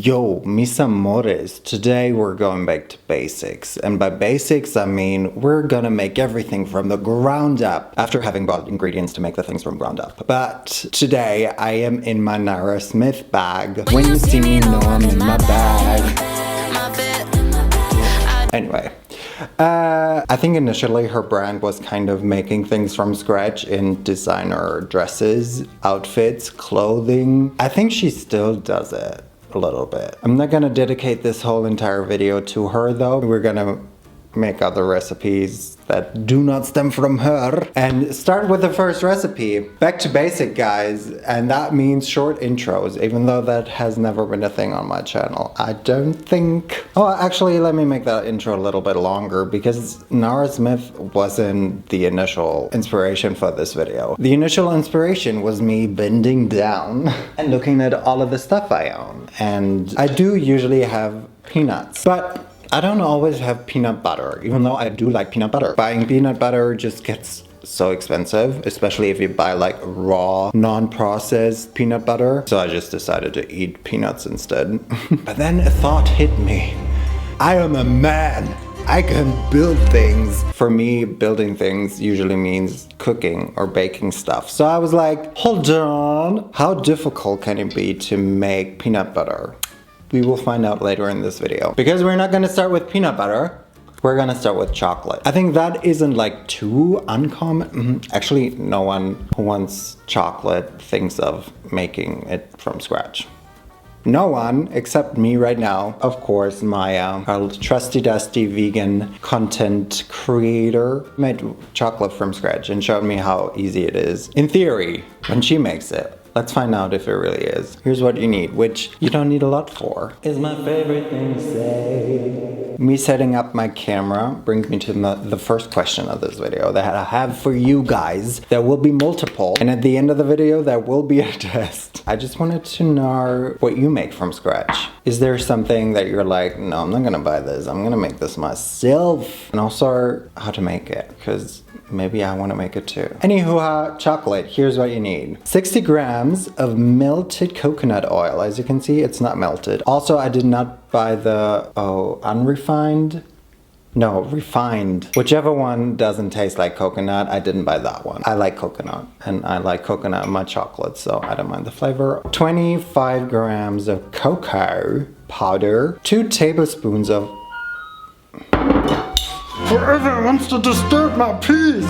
Yo, mis amores, today we're going back to basics. And by basics, I mean we're gonna make everything from the ground up after having bought ingredients to make the things from ground up. But today I am in my Nara Smith bag. When you see me, know I'm in my bag. Anyway. I think initially her brand was kind of making things from scratch in designer dresses, outfits, clothing. I think she still does it a little bit. I'm not gonna dedicate this whole entire video to her though. We're gonna make other recipes that do not stem from her and start with the first recipe. Back to basic, guys, and that means short intros, even though that has never been a thing on my channel. I don't think. Oh, actually, let me make that intro a little bit longer because Nara Smith wasn't the initial inspiration for this video. The initial inspiration was me bending down and looking at all of the stuff I own. And I do usually have peanuts, but I don't always have peanut butter, even though I do like peanut butter. Buying peanut butter just gets so expensive, especially if you buy like raw, non-processed peanut butter. So I just decided to eat peanuts instead. But then a thought hit me. I am a man. I can build things. For me, building things usually means cooking or baking stuff. So I was like, hold on. How difficult can it be to make peanut butter? We will find out later in this video. Because we're not gonna start with peanut butter, we're gonna start with chocolate. I think that isn't like too uncommon. Actually, no one who wants chocolate thinks of making it from scratch. No one except me right now. Of course, my trusty dusty vegan content creator made chocolate from scratch and showed me how easy it is. In theory, when she makes it. Let's find out if it really is. Here's what you need, which you don't need a lot for. Is my favorite thing to say. Me setting up my camera brings me to the first question of this video that I have for you guys. There will be multiple, and at the end of the video, there will be a test. I just wanted to know what you make from scratch. Is there something that you're like, no, I'm not gonna buy this. I'm gonna make this myself. And also how to make it, because maybe I want to make it too. Anywho, chocolate, here's what you need. 60 grams of melted coconut oil. As you can see, it's not melted. Also, I did not buy the, unrefined? No, refined. Whichever one doesn't taste like coconut, I didn't buy that one. I like coconut, and I like coconut in my chocolate, so I don't mind the flavor. 25 grams of cocoa powder. 2 tablespoons of... Whoever wants to disturb my peace!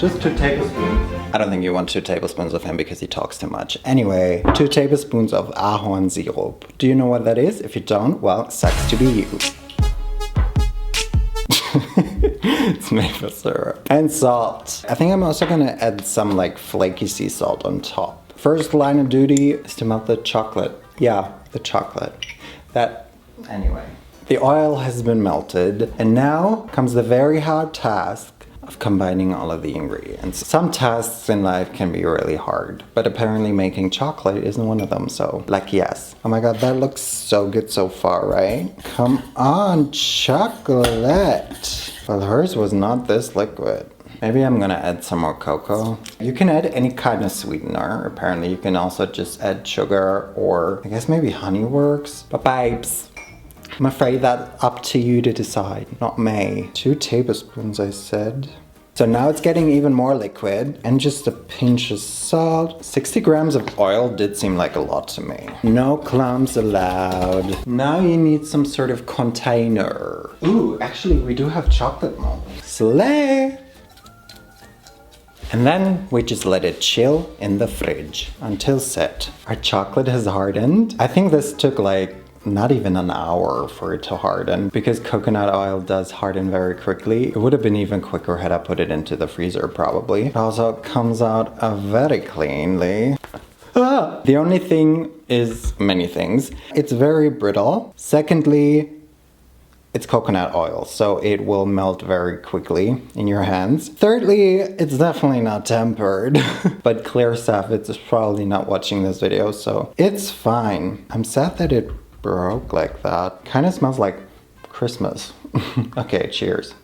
Just 2 tablespoons. I don't think you want 2 tablespoons of him because he talks too much. Anyway, 2 tablespoons of ahorn syrup. Do you know what that is? If you don't, well, sucks to be you. It's maple syrup. And salt. I think I'm also gonna add some like flaky sea salt on top. First line of duty is to melt the chocolate. Yeah, the chocolate. Anyway. The oil has been melted, and now comes the very hard task of combining all of the ingredients. Some tasks in life can be really hard, but apparently making chocolate isn't one of them, so like yes. Oh my god, that looks so good so far, right? Come on, chocolate! Well, hers was not this liquid. Maybe I'm gonna add some more cocoa. You can add any kind of sweetener. Apparently you can also just add sugar, or I guess maybe honey works. But babes, I'm afraid that's up to you to decide, not me. 2 tablespoons, I said. So now it's getting even more liquid, and just a pinch of salt. 60 grams of oil did seem like a lot to me. No clumps allowed. Now you need some sort of container. Ooh, actually we do have chocolate mold. Slay! And then we just let it chill in the fridge until set. Our chocolate has hardened. I think this took like not even an hour for it to harden because coconut oil does harden very quickly. It would have been even quicker had I put it into the freezer probably. It also comes out very cleanly. The only thing is many things. It's very brittle. Secondly, it's coconut oil, so it will melt very quickly in your hands. Thirdly, it's definitely not tempered. But clear stuff, it's probably not watching this video, so it's fine. I'm sad that it broke like that. Kind of smells like Christmas. Okay, cheers.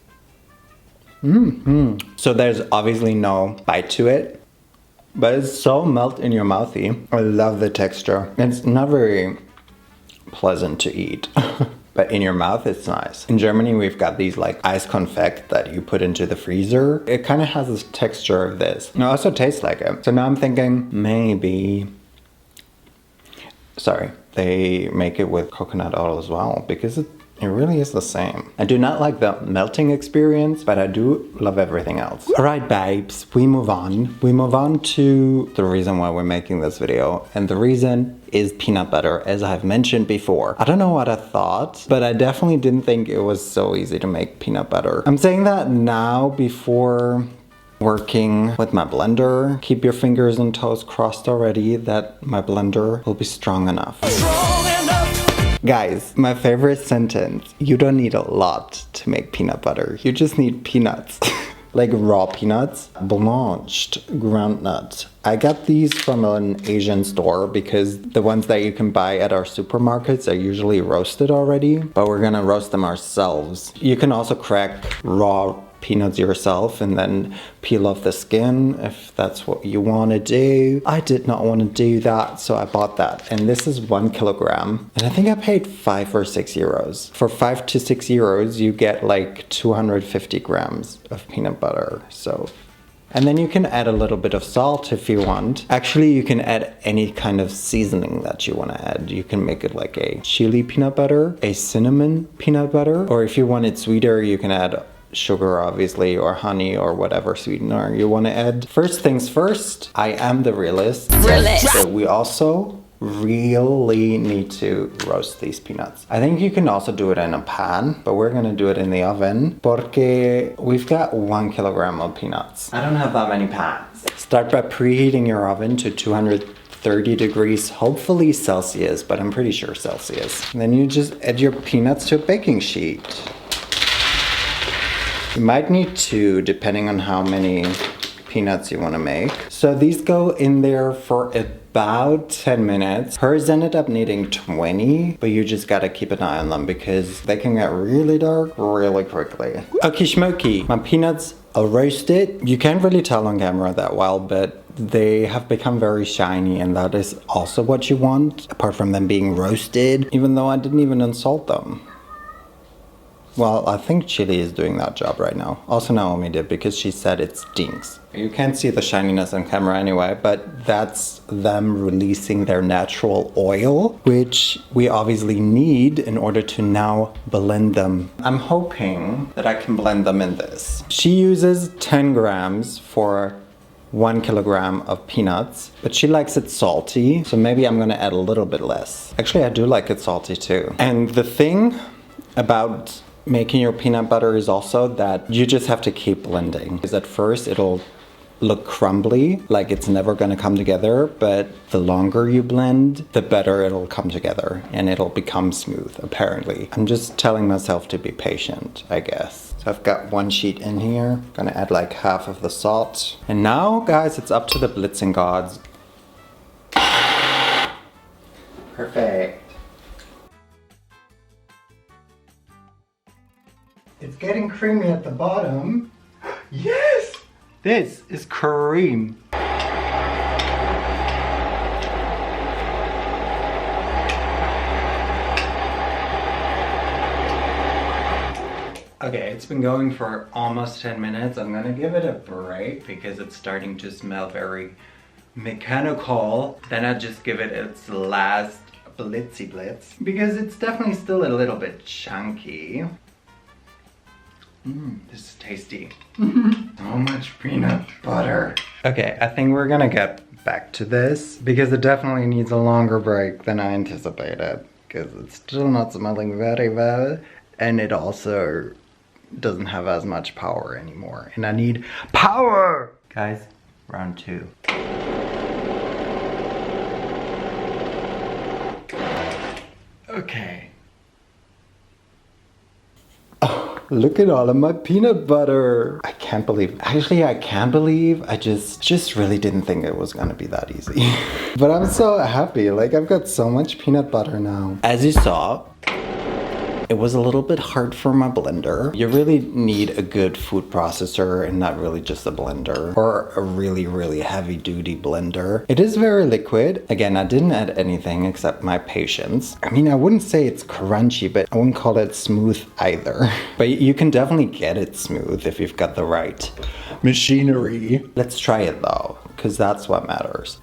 So there's obviously no bite to it, but it's so melt in your mouthy. I love the texture. It's not very pleasant to eat. But in your mouth, it's nice. In Germany, we've got these like ice confect that you put into the freezer. It kind of has this texture of this. And it also tastes like it. So now I'm thinking maybe, sorry, they make it with coconut oil as well, because it really is the same. I do not like the melting experience, but I do love everything else. All right, babes, we move on. We move on to the reason why we're making this video. And the reason is peanut butter, as I've mentioned before. I don't know what I thought, but I definitely didn't think it was so easy to make peanut butter. I'm saying that now before working with my blender. Keep your fingers and toes crossed already that my blender will be strong enough. Guys, my favorite sentence, you don't need a lot to make peanut butter. You just need peanuts. Like raw peanuts, blanched ground nuts. I got these from an Asian store because the ones that you can buy at our supermarkets are usually roasted already, but we're gonna roast them ourselves. You can also crack raw peanuts yourself and then peel off the skin if that's what you want to do. I did not want to do that, so I bought that. And this is 1 kilogram. And I think I paid 5 or 6 euros. For 5 to 6 euros, you get like 250 grams of peanut butter. So, and then you can add a little bit of salt if you want. Actually, you can add any kind of seasoning that you want to add. You can make it like a chili peanut butter, a cinnamon peanut butter, or if you want it sweeter, you can add sugar, obviously, or honey, or whatever sweetener you want to add. First things first, I am the realist. So we also really need to roast these peanuts. I think you can also do it in a pan, but we're gonna do it in the oven porque we've got 1 kilogram of peanuts. I don't have that many pans. Start by preheating your oven to 230 degrees, hopefully Celsius, but I'm pretty sure Celsius. And then you just add your peanuts to a baking sheet. You might need 2, depending on how many peanuts you want to make. So these go in there for about 10 minutes. Hers ended up needing 20, but you just gotta keep an eye on them because they can get really dark really quickly. Okie schmoky, my peanuts are roasted. You can't really tell on camera that well, but they have become very shiny, and that is also what you want, apart from them being roasted, even though I didn't even unsalt them. Well, I think chili is doing that job right now. Also Naomi did, because she said it stinks. You can't see the shininess on camera anyway, but that's them releasing their natural oil, which we obviously need in order to now blend them. I'm hoping that I can blend them in this. She uses 10 grams for 1 kilogram of peanuts, but she likes it salty, so maybe I'm gonna add a little bit less. Actually, I do like it salty too. And the thing about making your peanut butter is also that you just have to keep blending. Because at first it'll look crumbly, like it's never gonna come together, but the longer you blend, the better it'll come together and it'll become smooth, apparently. I'm just telling myself to be patient, I guess. So I've got 1 sheet in here, gonna add like half of the salt. And now, guys, it's up to the blitzing gods. Perfect. It's getting creamy at the bottom. Yes! This is cream. Okay, it's been going for almost 10 minutes. I'm gonna give it a break because it's starting to smell very mechanical. Then I just give it its last blitzy blitz because it's definitely still a little bit chunky. This is tasty. So much peanut butter. Okay, I think we're gonna get back to this because it definitely needs a longer break than I anticipated because it's still not smelling very well, and it also doesn't have as much power anymore, and I need power! Guys, round 2. Okay. Look at all of my peanut butter. I can't believe, actually I can believe I just really didn't think it was gonna be that easy. But I'm so happy, like I've got so much peanut butter now. As you saw, It was a little bit hard for my blender. You really need a good food processor and not really just a blender, or a really, really heavy duty blender. It is very liquid. Again, I didn't add anything except my patience. I mean, I wouldn't say it's crunchy, but I wouldn't call it smooth either. But you can definitely get it smooth if you've got the right machinery. Let's try it though, because that's what matters.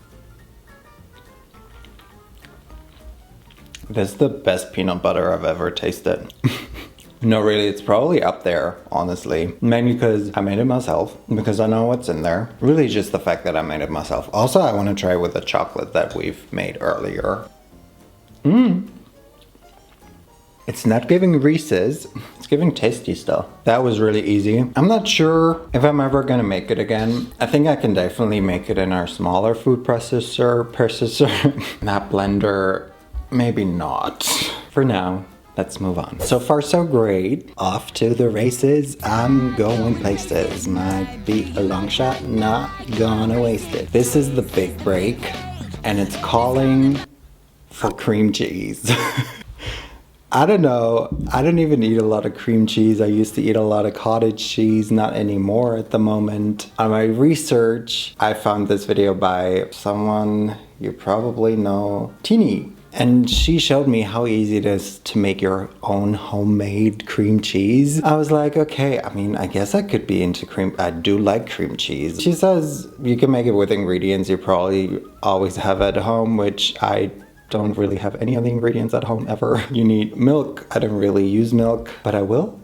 This is the best peanut butter I've ever tasted. No, really, it's probably up there, honestly. Mainly because I made it myself, because I know what's in there. Really just the fact that I made it myself. Also, I want to try with the chocolate that we've made earlier. It's not giving Reese's, it's giving tasty stuff. That was really easy. I'm not sure if I'm ever gonna make it again. I think I can definitely make it in our smaller food processor. That blender, maybe not. For now, let's move on. So far, so great. Off to the races. I'm going places. Might be a long shot, not gonna waste it. This is the big break, and it's calling for cream cheese. I don't know. I don't even eat a lot of cream cheese. I used to eat a lot of cottage cheese, not anymore at the moment. On my research, I found this video by someone you probably know, Teeny. And she showed me how easy it is to make your own homemade cream cheese. I was like, okay, I mean, I guess I could be into cream. I do like cream cheese. She says you can make it with ingredients you probably always have at home, which I don't really have any of the ingredients at home ever. You need milk. I don't really use milk, but I will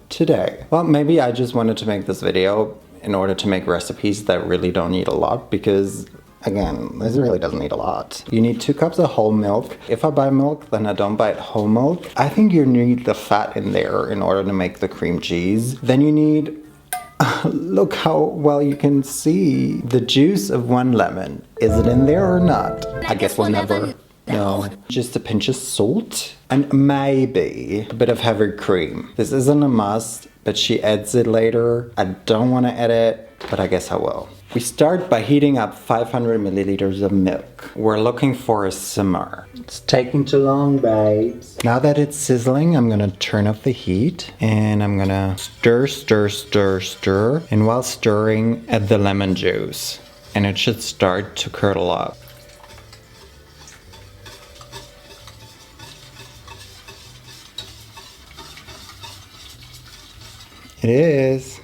today. Well, maybe I just wanted to make this video in order to make recipes that really don't need a lot, because again, this really doesn't need a lot. You need 2 cups of whole milk. If I buy milk, then I don't buy it whole milk. I think you need the fat in there in order to make the cream cheese. Then you need, look how well you can see the juice of 1 lemon. Is it in there or not? I guess we'll never know. Just a pinch of salt and maybe a bit of heavy cream. This isn't a must, but she adds it later. I don't want to add it, but I guess I will. We start by heating up 500 milliliters of milk. We're looking for a simmer. It's taking too long, babes. Now that it's sizzling, I'm gonna turn off the heat and I'm gonna stir. And while stirring, add the lemon juice. And it should start to curdle up. It is.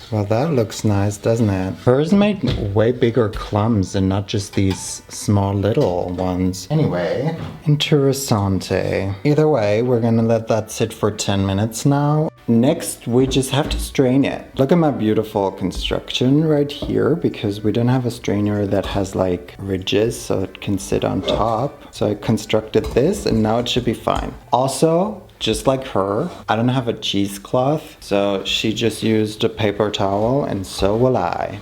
Well, that looks nice, doesn't it? Hers made way bigger clumps and not just these small little ones. Anyway, interessante. Either way, we're gonna let that sit for 10 minutes now. Next, we just have to strain it. Look at my beautiful construction right here, because we don't have a strainer that has like ridges so it can sit on top. So I constructed this and now it should be fine. Also, just like her, I don't have a cheesecloth, so she just used a paper towel, and so will I.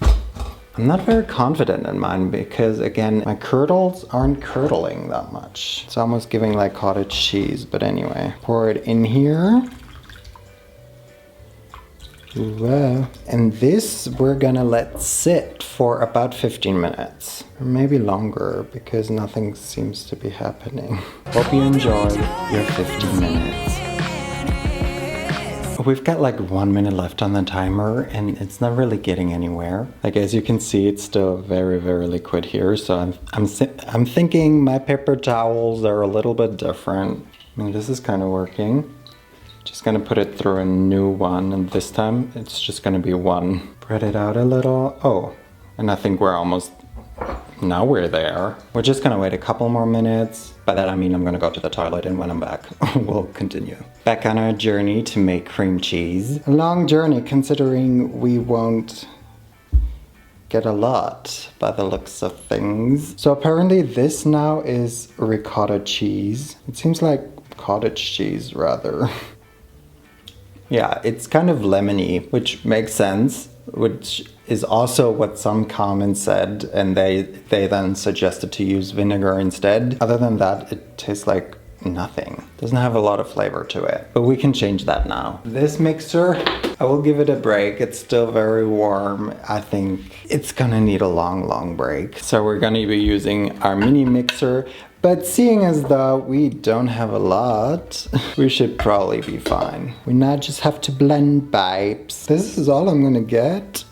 I'm not very confident in mine because, again, my curdles aren't curdling that much. It's almost giving like cottage cheese, but anyway. Pour it in here. Wow. And this we're gonna let sit for about 15 minutes. Or maybe longer, because nothing seems to be happening. Hope you enjoy your 15 minutes. We've got like 1 minute left on the timer and it's not really getting anywhere. Like, as you can see, it's still very, very liquid here. So I'm thinking my paper towels are a little bit different. I mean, this is kind of working. Just gonna put it through a new one, and this time it's just gonna be 1. Spread it out a little. Oh, and I think now we're there. We're just gonna wait a couple more minutes. By that I mean I'm gonna go to the toilet, and when I'm back, we'll continue. Back on our journey to make cream cheese. A long journey, considering we won't get a lot by the looks of things. So apparently this now is ricotta cheese. It seems like cottage cheese rather. Yeah, it's kind of lemony, which makes sense, which is also what some comments said, and they then suggested to use vinegar instead. Other than that, it tastes like nothing. Doesn't have a lot of flavor to it, but we can change that now. This mixer, I will give it a break. It's still very warm. I think it's gonna need a long break. So we're gonna be using our mini mixer. But seeing as though we don't have a lot, we should probably be fine. We now just have to blend, babes. This is all I'm gonna get.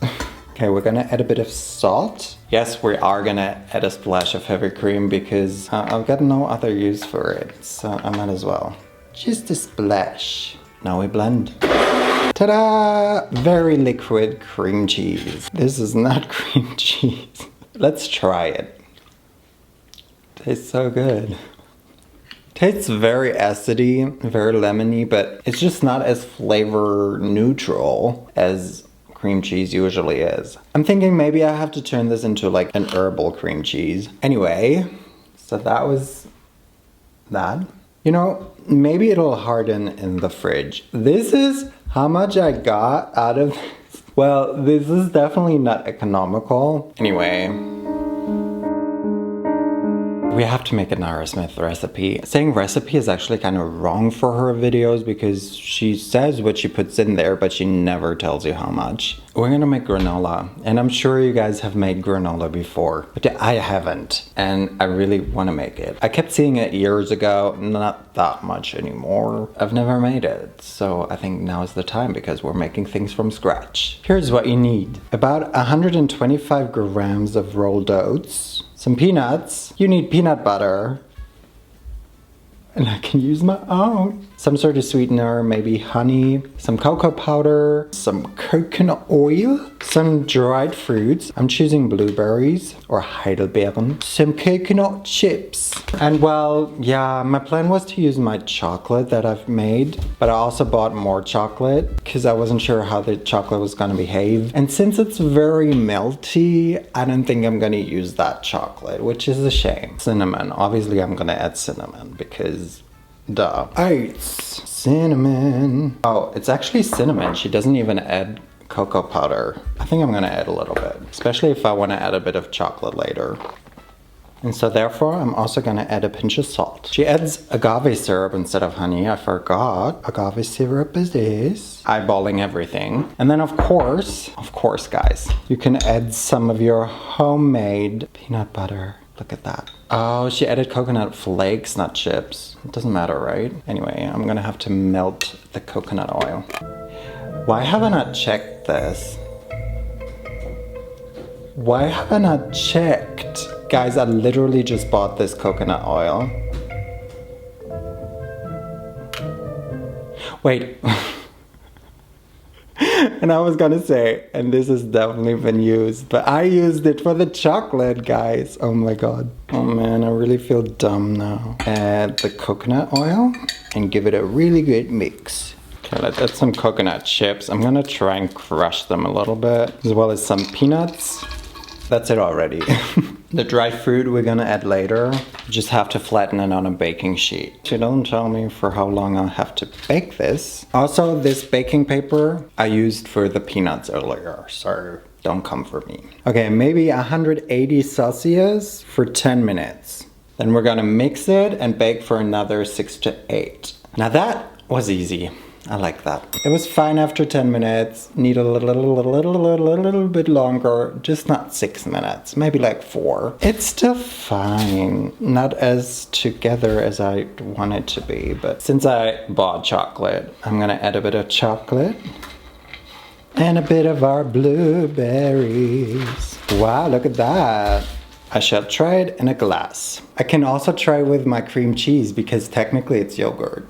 Okay, we're gonna add a bit of salt. Yes, we are gonna add a splash of heavy cream because I've got no other use for it, so I might as well. Just a splash. Now we blend. Ta-da! Very liquid cream cheese. This is not cream cheese. Let's try it. Tastes so good. Tastes very acidy, very lemony, but it's just not as flavor neutral as cream cheese usually is. I'm thinking maybe I have to turn this into like an herbal cream cheese. Anyway, so that was that. You know, maybe it'll harden in the fridge. This is how much I got out of this. Well, this is definitely not economical. Anyway, we have to make a Nara Smith recipe. Saying recipe is actually kind of wrong for her videos because she says what she puts in there, but she never tells you how much. We're gonna make granola, and I'm sure you guys have made granola before, but I haven't, and I really wanna make it. I kept seeing it years ago, not that much anymore. I've never made it, so I think now is the time because we're making things from scratch. Here's what you need. About 125 grams of rolled oats, some peanuts. You need peanut butter. And I can use my own. Some sort of sweetener, maybe honey, some cocoa powder, some coconut oil, some dried fruits. I'm choosing blueberries or heidelbeeren, some coconut chips. And well, yeah, my plan was to use my chocolate that I've made, but I also bought more chocolate because I wasn't sure how the chocolate was gonna behave. And since it's very melty, I don't think I'm gonna use that chocolate, which is a shame. Cinnamon, obviously I'm gonna add cinnamon because duh. Oats, cinnamon. Oh, it's actually cinnamon. She doesn't even add cocoa powder. I think I'm gonna add a little bit, especially if I wanna add a bit of chocolate later. And so therefore, I'm also gonna add a pinch of salt. She adds agave syrup instead of honey. I forgot. Agave syrup is this. Eyeballing everything. And then of course guys, you can add some of your homemade peanut butter. Look at that. Oh, she added coconut flakes, not chips. It doesn't matter, right? Anyway, I'm gonna have to melt the coconut oil. Why have I not checked this? Why have I not checked? Guys, I literally just bought this coconut oil. Wait. And I was gonna say, and this has definitely been used, but I used it for the chocolate, guys. Oh my god. Oh man, I really feel dumb now. Add the coconut oil and give it a really good mix. Okay, let's add some coconut chips. I'm gonna try and crush them a little bit, as well as some peanuts. That's it already. The dried fruit we're gonna add later. Just have to flatten it on a baking sheet. So don't tell me for how long I'll have to bake this. Also, this baking paper I used for the peanuts earlier, so don't come for me. Okay, maybe 180 Celsius for 10 minutes. Then we're gonna mix it and bake for another 6 to 8. Now that was easy. I like that. It was fine after 10 minutes. Need a little bit longer. Just not 6 minutes. Maybe like 4. It's still fine. Not as together as I want it to be. But since I bought chocolate, I'm gonna add a bit of chocolate. And a bit of our blueberries. Wow, look at that. I shall try it in a glass. I can also try with my cream cheese because technically it's yogurt.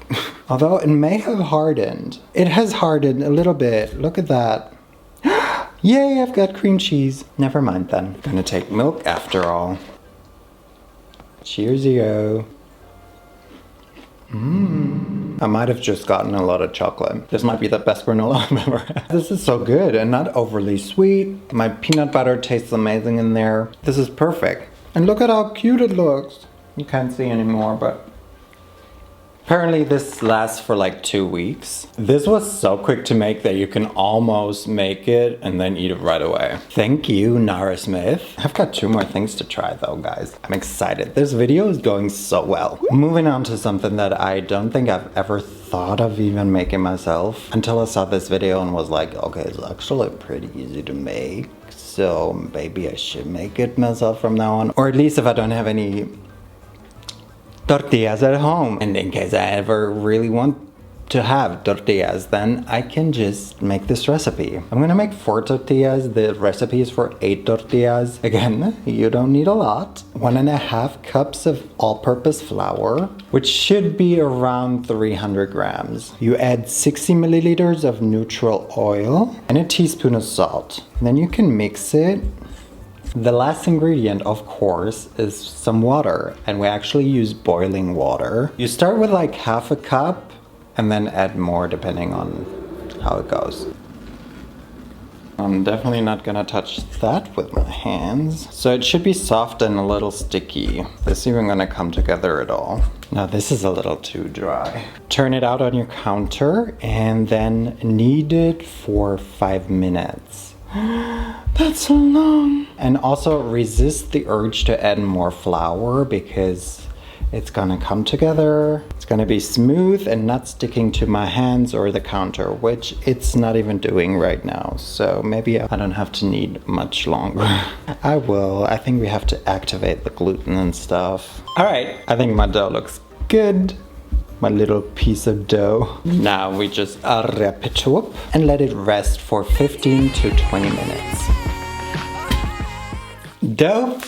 Although it may have hardened. It has hardened a little bit. Look at that. Yay, I've got cream cheese. Never mind then. I'm gonna take milk after all. Cheersio. I might have just gotten a lot of chocolate. This might be the best granola I've ever had. This is so good and not overly sweet. My peanut butter tastes amazing in there. This is perfect. And look at how cute it looks. You can't see anymore, but apparently this lasts for like 2 weeks. This was so quick to make that you can almost make it and then eat it right away. Thank you, Nara Smith. I've got 2 more things to try though, guys. I'm excited. This video is going so well. Moving on to something that I don't think I've ever thought of even making myself until I saw this video and was like, okay, it's actually pretty easy to make. So maybe I should make it myself from now on. Or at least if I don't have any tortillas at home. And in case I ever really want to have tortillas, then I can just make this recipe. I'm gonna make 4 tortillas. The recipe is for 8 tortillas. Again, you don't need a lot. 1.5 cups of all-purpose flour, which should be around 300 grams. You add 60 milliliters of neutral oil and a teaspoon of salt. Then you can mix it. The last ingredient, of course, is some water, and we actually use boiling water. You start with like 1/2 cup and then add more depending on how it goes. I'm definitely not gonna touch that with my hands. So it should be soft and a little sticky. This isn't even gonna come together at all. Now this is a little too dry. Turn it out on your counter and then knead it for 5 minutes. That's so long. And also resist the urge to add more flour because it's gonna come together. It's gonna be smooth and not sticking to my hands or the counter, which it's not even doing right now. So maybe I don't have to knead much longer. I will. I think we have to activate the gluten and stuff. All right, I think my dough looks good. My little piece of dough. Now we just wrap it up and let it rest for 15 to 20 minutes. Dough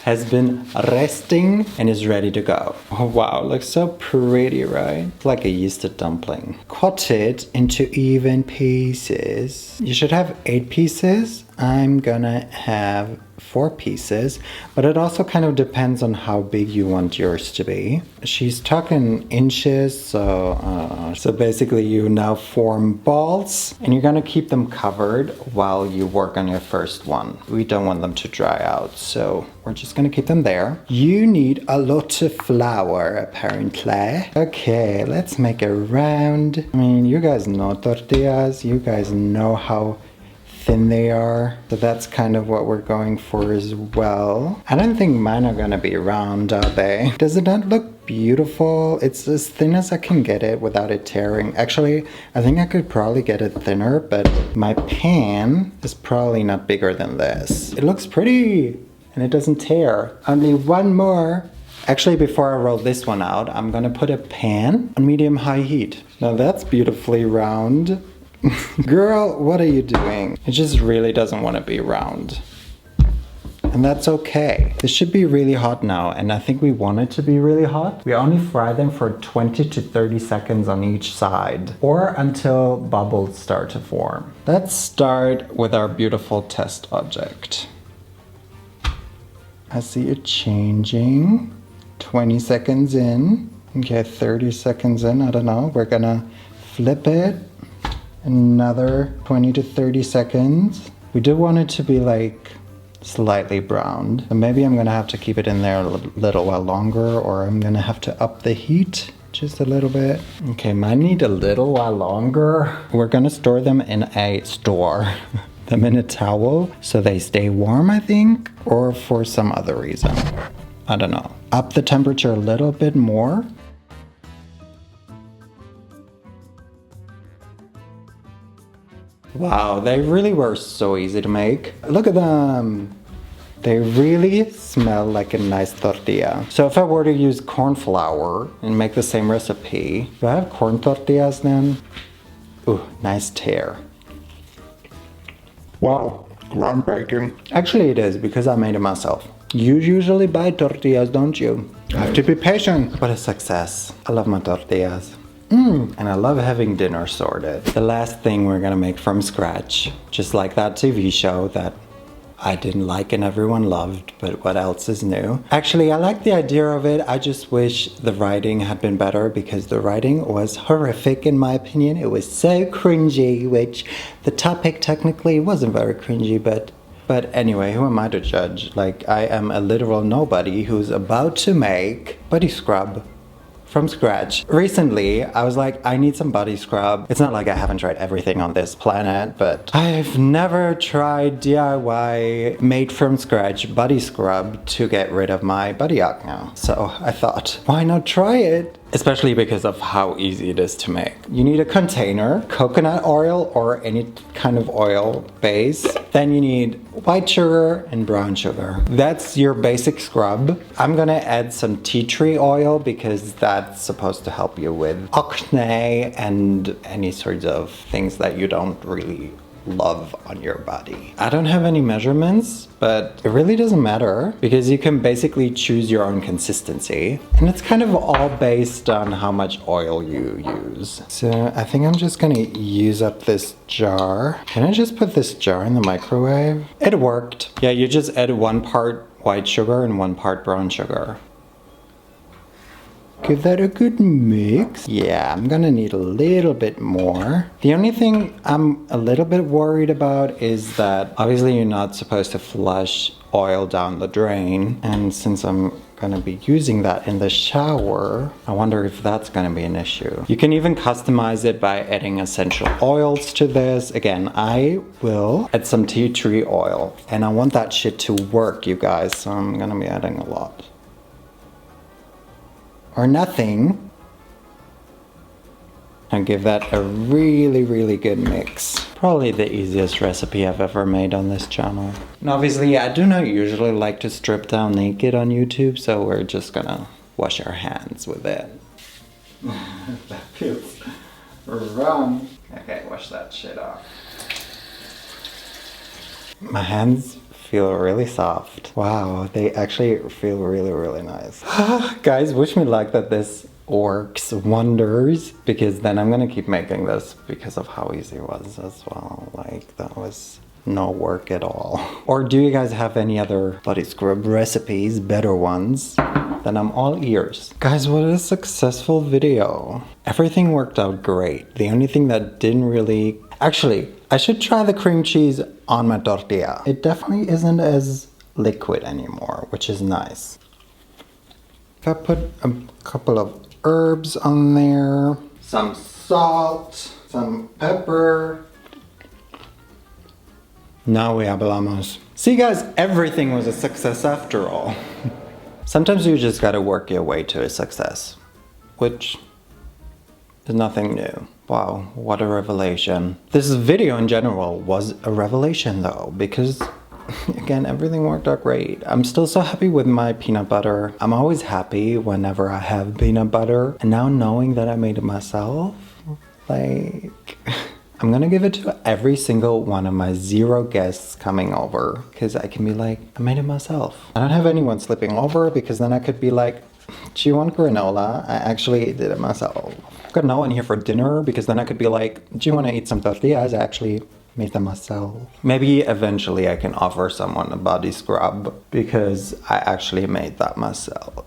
has been resting and is ready to go. Oh wow, looks so pretty, right? It's like a yeasted dumpling. Cut it into even pieces. You should have 8 pieces. I'm gonna have 4 pieces, but it also kind of depends on how big you want yours to be. She's talking inches, so basically you now form balls and you're gonna keep them covered while you work on your first one. We don't want them to dry out, so we're just gonna keep them there. You need a lot of flour, apparently. Okay, let's make a round. I mean, you guys know tortillas, you guys know how thin they are, so that's kind of what we're going for as well. I don't think mine are gonna be round, are they? Does it not look beautiful? It's as thin as I can get it without it tearing. Actually, I think I could probably get it thinner, but my pan is probably not bigger than this. It looks pretty and it doesn't tear. Only one more. Actually, before I roll this one out, I'm gonna put a pan on medium-high heat. Now that's beautifully round. Girl, what are you doing? It just really doesn't want to be round. And that's okay. This should be really hot now, and I think we want it to be really hot. We only fry them for 20 to 30 seconds on each side, or until bubbles start to form. Let's start with our beautiful test object. I see it changing. 20 seconds in. Okay, 30 seconds in, I don't know. We're gonna flip it. Another 20 to 30 seconds. We do want it to be like slightly browned. So maybe I'm gonna have to keep it in there a little while longer, or I'm gonna have to up the heat just a little bit. Okay, mine need a little while longer. We're gonna store them in a them in a towel so they stay warm, I think, or for some other reason. I don't know. Up the temperature a little bit more. Wow, they really were so easy to make. Look at them. They really smell like a nice tortilla. So if I were to use corn flour and make the same recipe, do I have corn tortillas then? Ooh, nice tear. Wow, groundbreaking. Actually it is, because I made it myself. You usually buy tortillas, don't you? I have to be patient. What a success. I love my tortillas. And I love having dinner sorted. The last thing we're gonna make from scratch, just like that TV show that I didn't like and everyone loved, but what else is new? Actually, I like the idea of it. I just wish the writing had been better, because the writing was horrific in my opinion. It was so cringy, which the topic technically wasn't very cringy, but anyway, who am I to judge? Like, I am a literal nobody who's about to make body scrub from scratch. Recently, I was like, I need some body scrub. It's not like I haven't tried everything on this planet, but I've never tried DIY made from scratch body scrub to get rid of my body acne. So I thought, why not try it? especially because of how easy it is to make. You need a container, coconut oil or any kind of oil base. Then you need white sugar and brown sugar. That's your basic scrub. I'm gonna add some tea tree oil because that's supposed to help you with acne and any sorts of things that you don't really love on your body. I don't have any measurements, but it really doesn't matter because you can basically choose your own consistency, and it's kind of all based on how much oil you use. So I think I'm just gonna use up this jar. Can I just put this jar in the microwave? It worked. Yeah, you just add 1 part white sugar and 1 part brown sugar. Give that a good mix. Yeah, I'm gonna need a little bit more. The only thing I'm a little bit worried about is that obviously you're not supposed to flush oil down the drain. And since I'm gonna be using that in the shower, I wonder if that's gonna be an issue. You can even customize it by adding essential oils to this. Again, I will add some tea tree oil and I want that shit to work, you guys. So I'm gonna be adding a lot. Or nothing. And give that a really, really good mix. Probably the easiest recipe I've ever made on this channel. And obviously, I do not usually like to strip down naked on YouTube, so we're just gonna wash our hands with it. That feels wrong. Okay, wash that shit off. My hands feel really soft. Wow, they actually feel really, really nice. Guys, wish me luck that this works wonders, because then I'm gonna keep making this because of how easy it was as well. Like, that was no work at all. Or do you guys have any other body scrub recipes, better ones? Then I'm all ears. Guys, what a successful video. Everything worked out great. The only thing that didn't really... Actually, I should try the cream cheese on my tortilla. It definitely isn't as liquid anymore, which is nice. I put a couple of herbs on there, some salt, some pepper. Now we hablamos. See guys, everything was a success after all. Sometimes you just gotta work your way to a success, which is nothing new. Wow, what a revelation. This video in general was a revelation though, because again, everything worked out great. I'm still so happy with my peanut butter. I'm always happy whenever I have peanut butter. And now knowing that I made it myself, like, I'm gonna give it to every single one of my 0 guests coming over, because I can be like, I made it myself. I don't have anyone sleeping over, because then I could be like, do you want granola? I actually did it myself. I've got no one here for dinner, because then I could be like, do you want to eat some tortillas? I actually made them myself. Maybe eventually I can offer someone a body scrub, because I actually made that myself.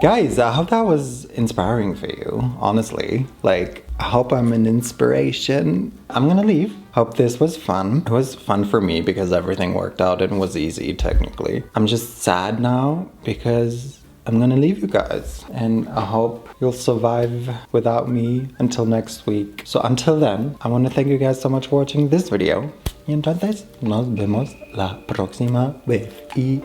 Guys, I hope that was inspiring for you, honestly. Like, I hope I'm an inspiration. I'm gonna leave. Hope this was fun. It was fun for me because everything worked out and was easy, technically. I'm just sad now because I'm gonna leave you guys, and I hope you'll survive without me until next week. So until then, I want to thank you guys so much for watching this video. Y entonces, nos vemos la próxima vez. Y